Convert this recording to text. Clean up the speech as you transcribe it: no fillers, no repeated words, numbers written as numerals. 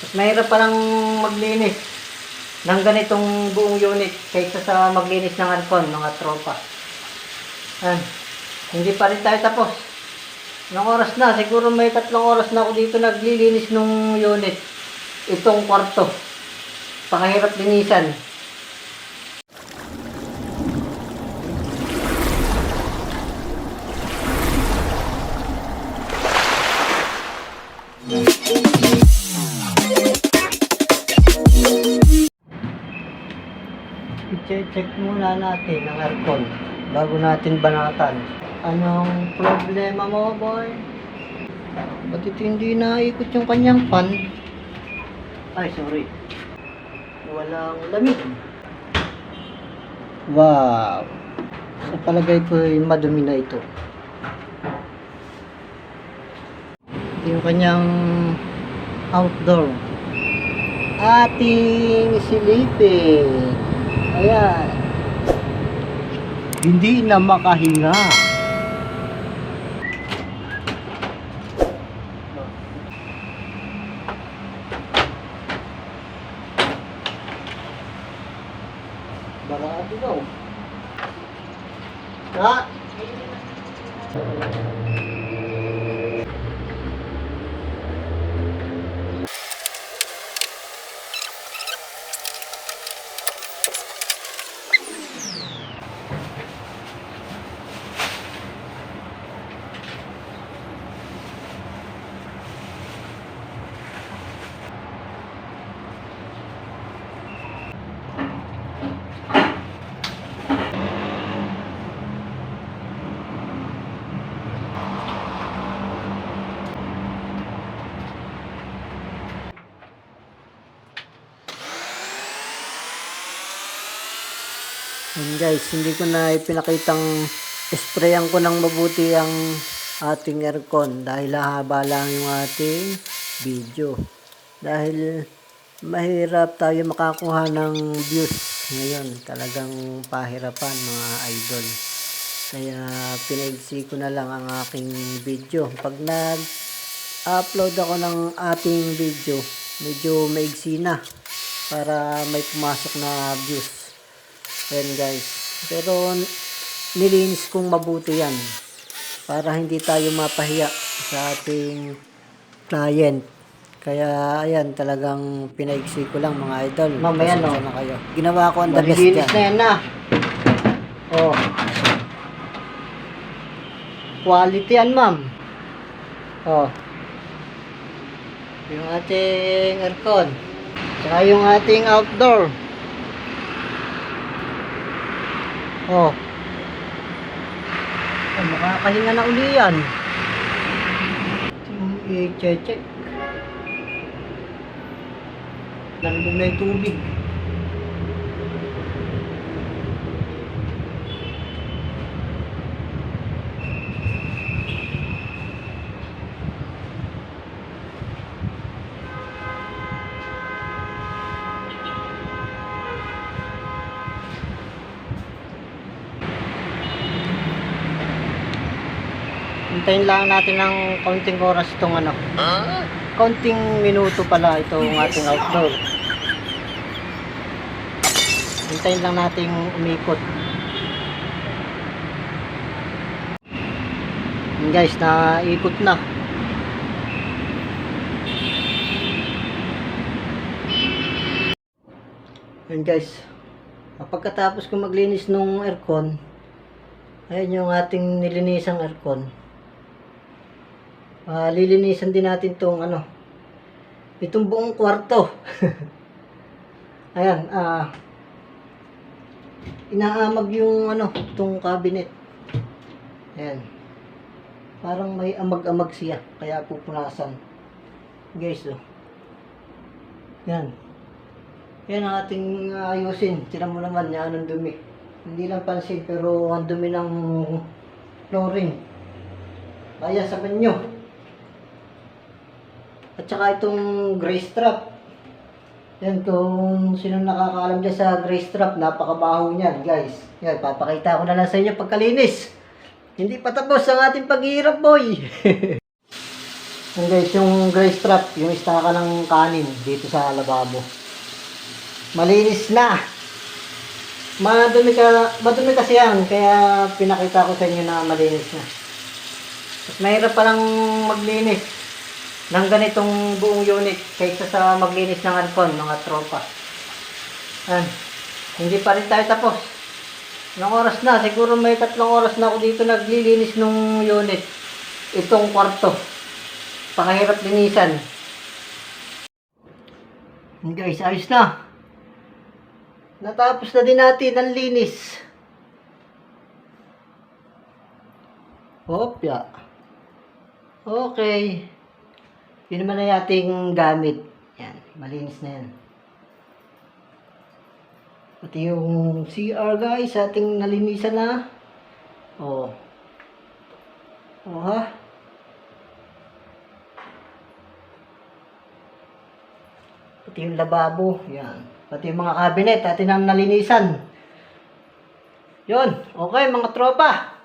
Mas mahirap palang maglinis ng ganitong buong unit kaysa sa maglinis ng aircon, mga tropa. Yan. Hindi pa rin tayo tapos. Ilang oras na? Siguro may 3 oras na ako dito naglilinis ng unit. Itong kwarto. Pakahirap linisan. I-check muna natin ang aircon bago natin banatan. Anong problema mo, boy? Ba't ito hindi naikot yung kanyang fan? Ay, sorry. Walang lamig. Wow. Sa palagay ko, madumi na ito. Yung kanyang outdoor. Ating silipin. Ayan. Hindi na makahinga. Barado daw. Ha? Ayan guys, hindi ko na ipinakitang sprayan ko ng mabuti ang ating aircon dahil haba lang yung ating video. Dahil mahirap tayo makakuha ng views ngayon. Talagang pahirapan mga idol. Kaya pinaigsi ko na lang ang aking video. Pag nag-upload ako ng ating video, medyo maigsi na para may pumasok na views. Ayan guys, pero nilinis kong mabuti yan para hindi tayo mapahiya sa ating client. Kaya ayan, talagang pinaigsi ko lang mga idol. Mamaya no, na kayo. Ginawa ko ang the best dyan. Na yan na. Oh. Quality yan ma'am. Oh. Yung ating aircon. Saka yung ating outdoor. Oh. Oh, makakahinga na uli yan. I-check. Nandun na yung tubig. Hintayin lang natin ng kaunting oras itong ano. Kaunting minuto pala itong ating outdoor. Hintayin lang natin umikot. Yan guys, naikot na. Yan guys. Pagkatapos ko maglinis ng aircon, ayan yung ating nilinisang aircon. Lilinisan din natin itong ano, itong buong kwarto. Ayan, inaamag yung ano, itong cabinet. Ayan, parang may amag-amag siya, kaya pupunasan guys. Oh. Yan, yan ang ating ayusin. Tinan mo naman yan, ang dumi. Hindi lang pansin, pero ang dumi ng flooring. Kaya sabihin nyo. At saka itong gray strap. Yan, kung sino nakakaalam dyan sa gray strap, napakabaho niyan guys. Yan, papakita ko na lang sa inyo pagkalinis. Hindi pa tapos ang ating paghihirap boy. Yan guys, yung gray strap, yung istaka ng kanin dito sa lababo. Malinis na. Madumi kasi yan, kaya pinakita ko sa inyo na malinis na. At mahirap palang maglinis ng ganitong buong unit kaysa sa maglinis ng aircon, mga tropa. Yan. Hindi pa rin tayo tapos. Ilang oras na, siguro may 3 oras na ako dito naglilinis ng unit. Itong kwarto. Pakahirap linisan. Guys, ayos na. Natapos na din natin ang linis. Hopya. Okay. Yun naman na ating gamit. Yan, malinis na yan. Pati yung CR guys, ating nalinisan na. Oh. Oh ha. Pati yung lababo, yan. Pati yung mga cabinet, atin ang nalinisan. Yun, okay mga tropa.